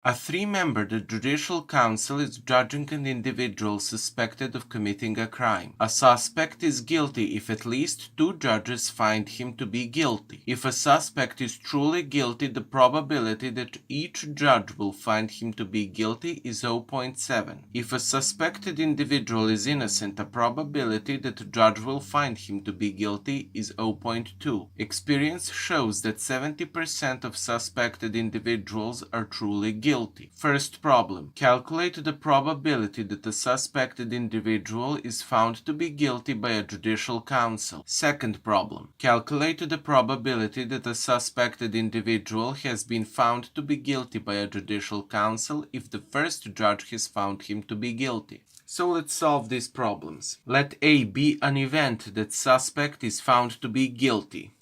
A three-membered judicial council is judging an individual suspected of committing a crime. A suspect is guilty if at least two judges find him to be guilty. If a suspect is truly guilty, the probability that each judge will find him to be guilty is 0.7. If a suspected individual is innocent, the probability that a judge will find him to be guilty is 0.2. Experience shows that 70% of suspected individuals are truly guilty. First problem. Calculate the probability that a suspected individual is found to be guilty by a judicial council. Second problem. Calculate the probability that a suspected individual has been found to be guilty by a judicial council if the first judge has found him to be guilty. So let's solve these problems. Let A be an event that suspect is found to be guilty.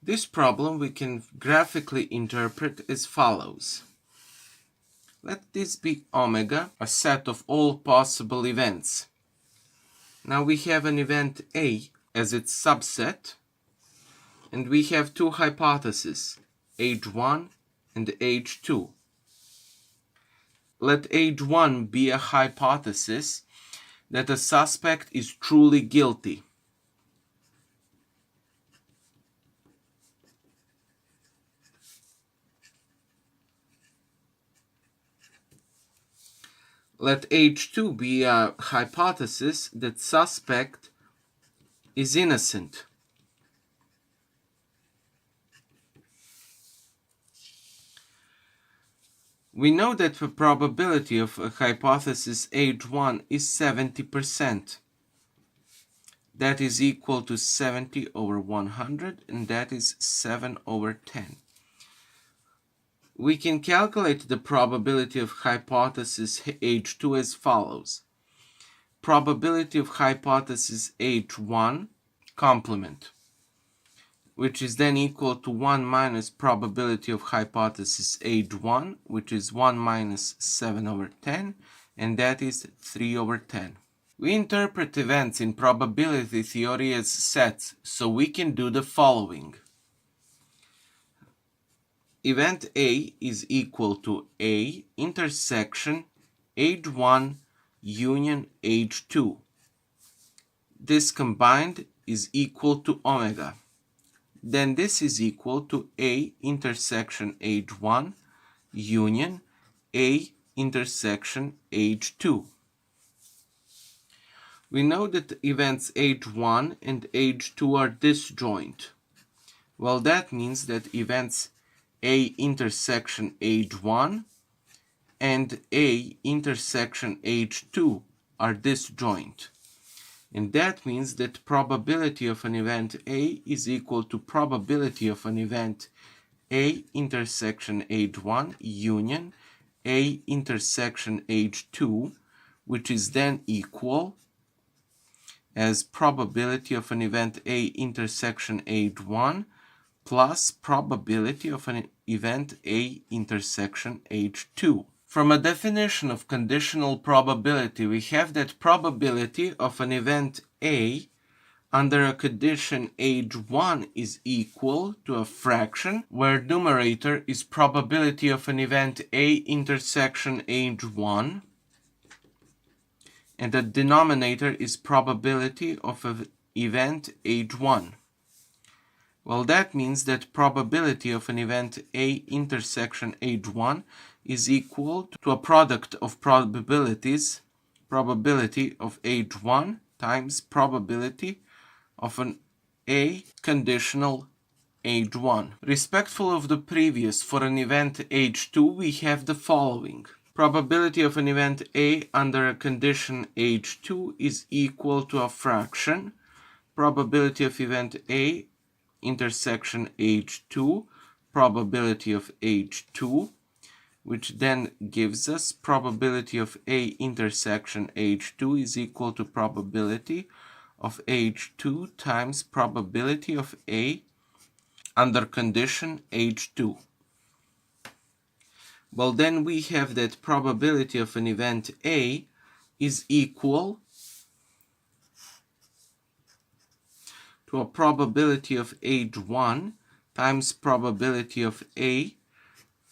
This problem we can graphically interpret as follows. Let this be omega, a set of all possible events. Now we have an event A as its subset, and we have two hypotheses, H1 and H2. Let H1 be a hypothesis that a suspect is truly guilty. Let H2 be a hypothesis that suspect is innocent. We know that the probability of a hypothesis H1 is 70%. That is equal to 70 over 100, and that is 7 over 10. We can calculate the probability of hypothesis H2 as follows. Probability of hypothesis H1 complement, which is then equal to 1 minus probability of hypothesis H1, which is 1 minus 7 over 10, and that is 3 over 10. We interpret events in probability theory as sets, so we can do the following. Event A is equal to A intersection H1 union H2. This combined is equal to omega. Then this is equal to A intersection H1 union A intersection H2. We know that events H1 and H2 are disjoint. Well, that means that events A intersection H1 and A intersection H2 are disjoint. And that means that probability of an event A is equal to probability of an event A intersection H1 union A intersection H2, which is then equal as probability of an event A intersection H1 plus probability of an event A intersection H2. From a definition of conditional probability, we have that probability of an event A under a condition H1 is equal to a fraction where numerator is probability of an event A intersection H1 and the denominator is probability of an event H1. Well, that means that probability of an event A intersection H1 is equal to a product of probabilities, probability of H1 times probability of an A conditional H1. Respectful of the previous, for an event H2, we have the following. Probability of an event A under a condition H2 is equal to a fraction. Probability of event A intersection H2, probability of H2, which then gives us probability of A intersection H2 is equal to probability of H2 times probability of A under condition H2. Well, then we have that probability of an event A is equal to a probability of age 1 times probability of A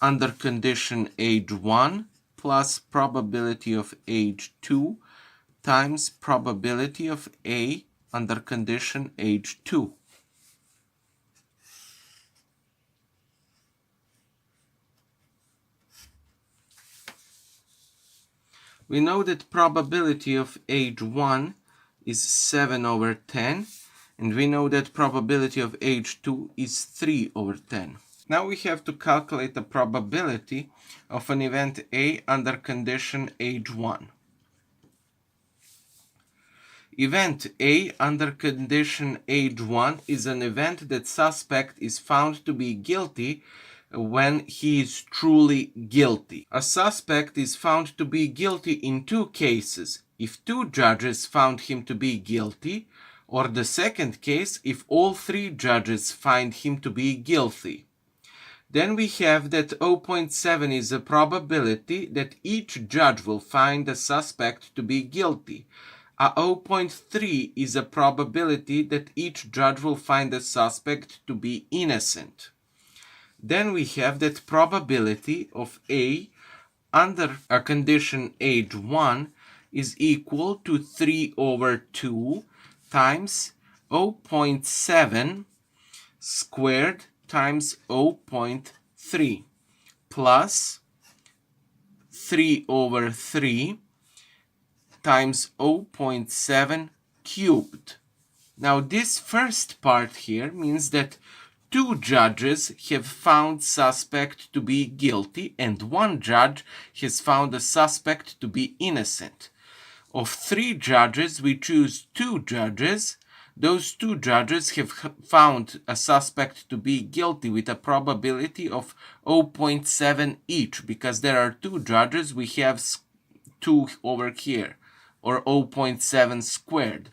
under condition age 1 plus probability of age 2 times probability of A under condition age 2. We know that probability of age 1 is 7 over 10, and we know that probability of age 2 is 3 over 10. Now we have to calculate the probability of an event A under condition age 1. Event A under condition age 1 is an event that suspect is found to be guilty when he is truly guilty. A suspect is found to be guilty in two cases: if two judges found him to be guilty, or the second case, if all three judges find him to be guilty. Then we have that 0.7 is a probability that each judge will find a suspect to be guilty. A 0.3 is a probability that each judge will find a suspect to be innocent. Then we have that probability of A under a condition age 1 is equal to 3 over 2 times 0.7 squared times 0.3 plus 3 over 3 times 0.7 cubed. Now this first part here means that two judges have found suspect to be guilty and one judge has found a suspect to be innocent. Of three judges, we choose two judges. Those two judges have found a suspect to be guilty with a probability of 0.7 each. Because there are two judges, we have 2 over here, or 0.7 squared.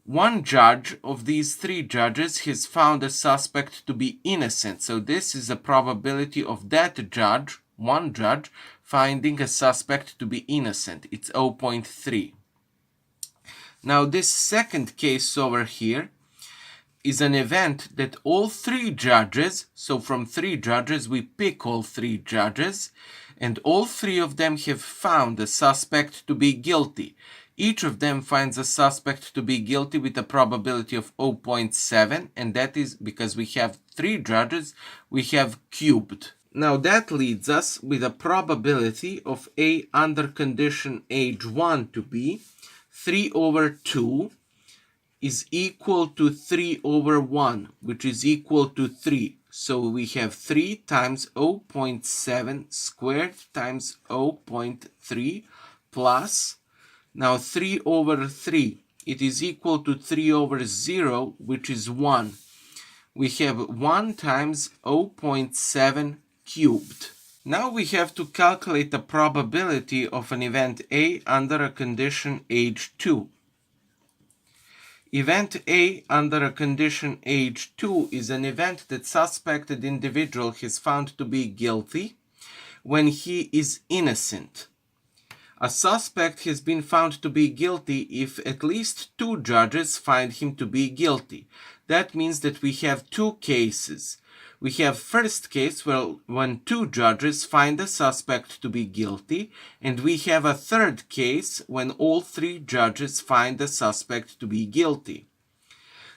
One judge of these three judges has found a suspect to be innocent. So this is a probability of that judge, one judge, finding a suspect to be innocent. It's 0.3. Now this second case over here is an event that all three judges, so from three judges we pick all three judges, and all three of them have found a suspect to be guilty. Each of them finds a suspect to be guilty with a probability of 0.7, and that is because we have three judges, we have cubed. Now that leads us with a probability of A under condition age 1 to be 3 over 2 is equal to 3 over 1, which is equal to 3. So we have 3 times 0.7 squared times 0.3 plus, now 3 over 3, it is equal to 3 over 0, which is 1. We have 1 times 0.7 cubed. Now we have to calculate the probability of an event A under a condition age 2. Event A under a condition age 2 is an event that suspected individual has found to be guilty when he is innocent. A suspect has been found to be guilty if at least two judges find him to be guilty. That means that we have two cases. We have first case when two judges find a suspect to be guilty, and we have a third case when all three judges find the suspect to be guilty.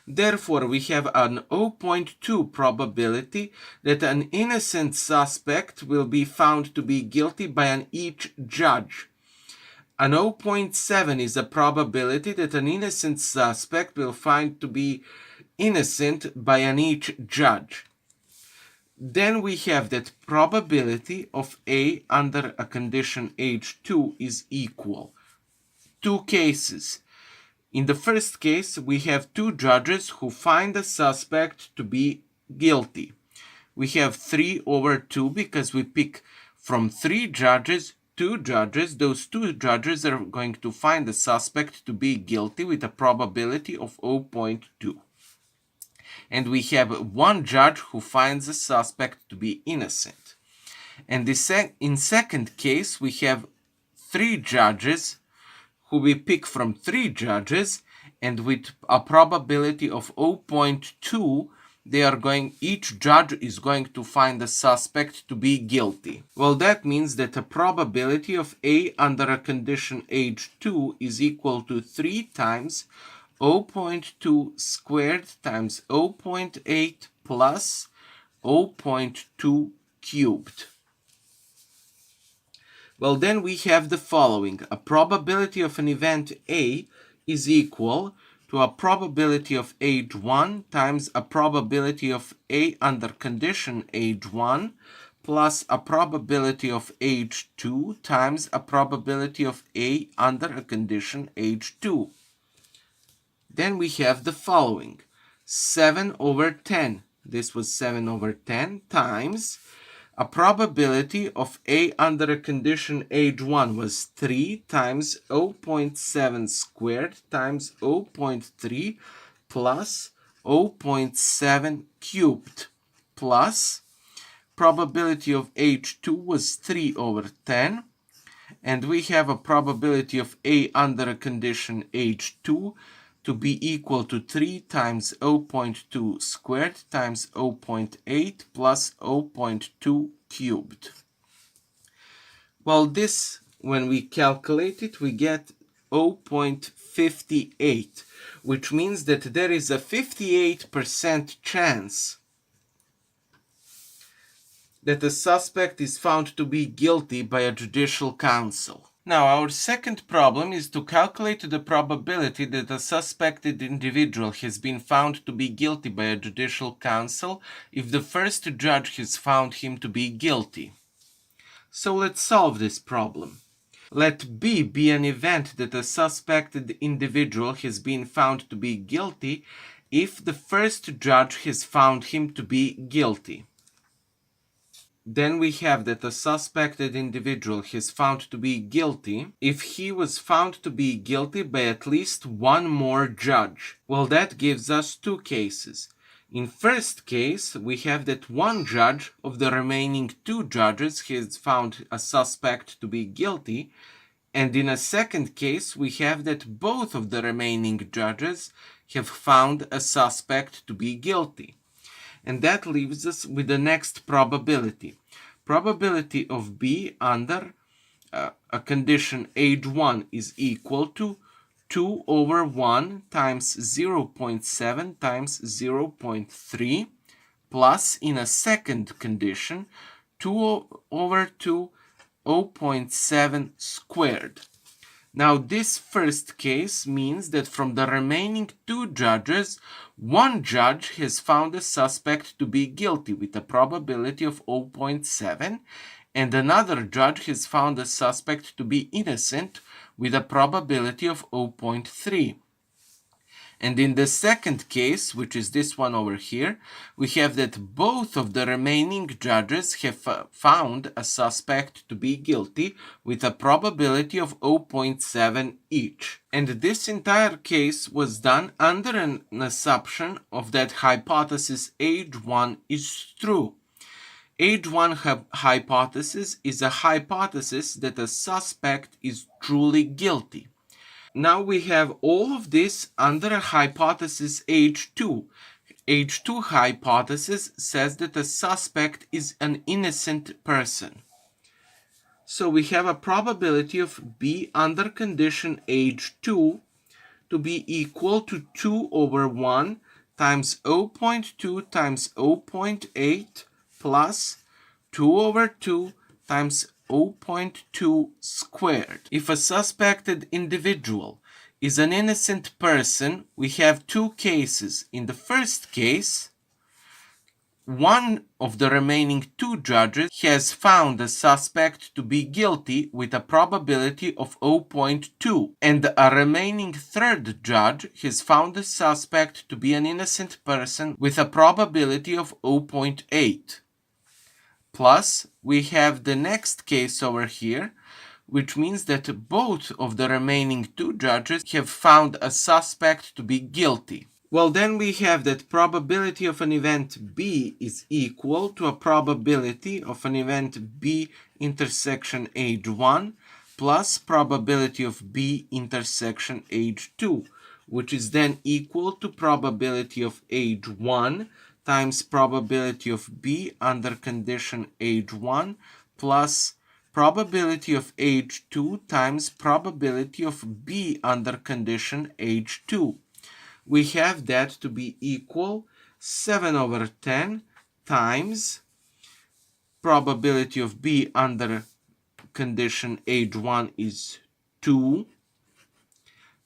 Therefore, we have an 0.2 probability that an innocent suspect will be found to be guilty by each judge. An 0.7 is a probability that an innocent suspect will find to be innocent by each judge. Then we have that probability of A under a condition age 2 is equal. Two cases. In the first case, we have two judges who find the suspect to be guilty. We have 3 over 2 because we pick from three judges, two judges. Those two judges are going to find the suspect to be guilty with a probability of 0.2. And we have one judge who finds the suspect to be innocent. And in second case, we have three judges who we pick from 3 judges, and with a probability of 0.2, each judge is going to find the suspect to be guilty. Well, that means that the probability of A under a condition H2 is equal to 3 times 0.2 squared times 0.8 plus 0.2 cubed. Well, then we have the following. A probability of an event A is equal to a probability of H1 times a probability of A under condition H1 plus a probability of H2 times a probability of A under a condition H2. Then we have the following. 7 over 10. This was 7 over 10 times a probability of A under a condition H1 was 3 times 0.7 squared times 0.3 plus 0.7 cubed plus probability of H2 was 3 over 10, and we have a probability of A under a condition H2 to be equal to 3 times 0.2 squared times 0.8 plus 0.2 cubed. Well, this, when we calculate it, we get 0.58, which means that there is a 58% chance that the suspect is found to be guilty by a judicial council. Now, our second problem is to calculate the probability that a suspected individual has been found to be guilty by a judicial council if the first judge has found him to be guilty. So let's solve this problem. Let B be an event that a suspected individual has been found to be guilty if the first judge has found him to be guilty. Then we have that a suspected individual is found to be guilty if he was found to be guilty by at least one more judge. Well, that gives us two cases. In first case, we have that one judge of the remaining two judges has found a suspect to be guilty, and in a second case, we have that both of the remaining judges have found a suspect to be guilty. And that leaves us with the next probability. Probability of B under a condition H1 is equal to 2 over 1 times 0.7 times 0.3 plus, in a second condition, 2 over 2 0.7 squared. Now, this first case means that from the remaining two judges, one judge has found a suspect to be guilty with a probability of 0.7, and another judge has found a suspect to be innocent with a probability of 0.3. And in the second case, which is this one over here, we have that both of the remaining judges have found a suspect to be guilty with a probability of 0.7 each. And this entire case was done under an assumption of that hypothesis H1 is true. H1 hypothesis is a hypothesis that a suspect is truly guilty. Now we have all of this under a hypothesis H2. H2 hypothesis says that a suspect is an innocent person. So we have a probability of B under condition H2 to be equal to 2 over 1 times 0.2 times 0.8 plus 2 over 2 times 0.2 squared. If a suspected individual is an innocent person, we have two cases. In the first case, one of the remaining two judges has found a suspect to be guilty with a probability of 0.2, and a remaining third judge has found the suspect to be an innocent person with a probability of 0.8. Plus, we have the next case over here, which means that both of the remaining two judges have found a suspect to be guilty. Well, then we have that probability of an event B is equal to a probability of an event B intersection H1 plus probability of B intersection age 2, which is then equal to probability of age 1 times probability of B under condition age 1 plus probability of age 2 times probability of B under condition age 2. We have that to be equal 7 over 10 times probability of B under condition age 1 is 2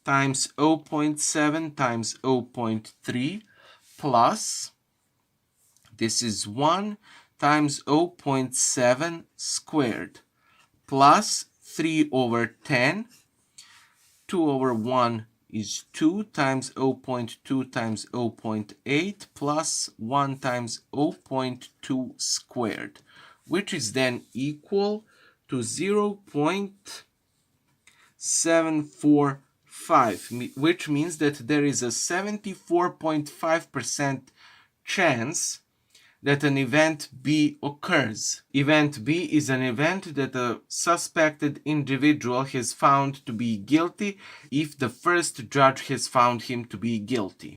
times 0.7 times 0.3 plus, this is 1 times 0.7 squared plus 3 over 10, 2 over 1 is 2 times 0.2 times 0.8 plus 1 times 0.2 squared, which is then equal to 0.745, which means that there is a 74.5% chance that an event B occurs. Event B is an event that a suspected individual has found to be guilty if the first judge has found him to be guilty.